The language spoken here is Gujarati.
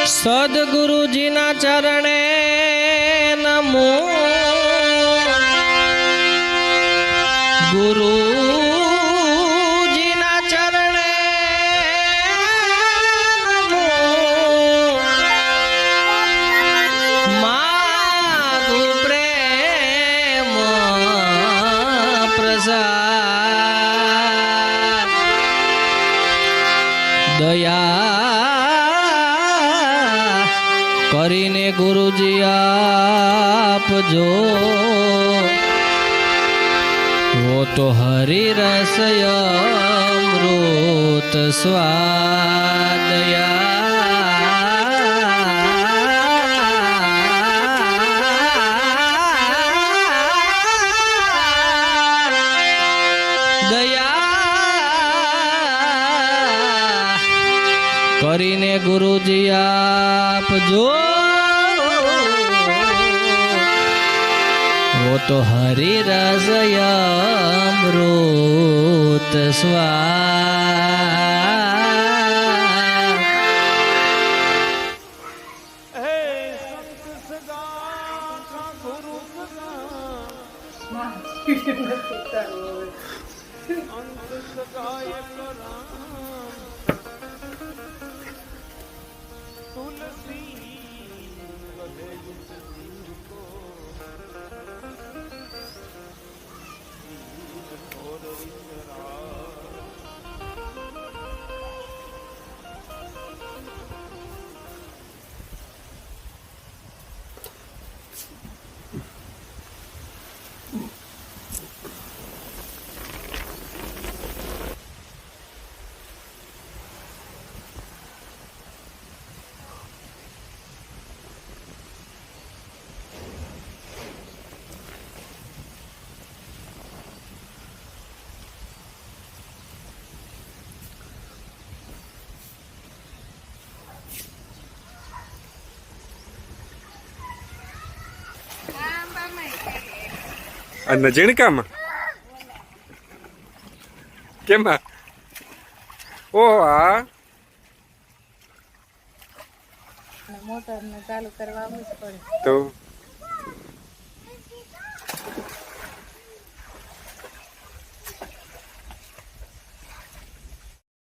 સદગુરુજીના ચરણે નમો ગુરુજીના ચરણે નમો માગુ પ્રેમ પ્રસાદ દયા કરીને ગુરુજી આપજો वो तो हरि रसय अमृत स्वादया दया કરીને ગુરુજી આપજો वो तो हरि रसय अमृत स्वाद हे संत सदा का गुरु सदा अंत सगाय कराम तुलसी वधे जीव को और विचरा અને ઝીણકામાં કેમાં ઓહો આ મોટર ને ચાલુ કરવા આવવું જ પડે તો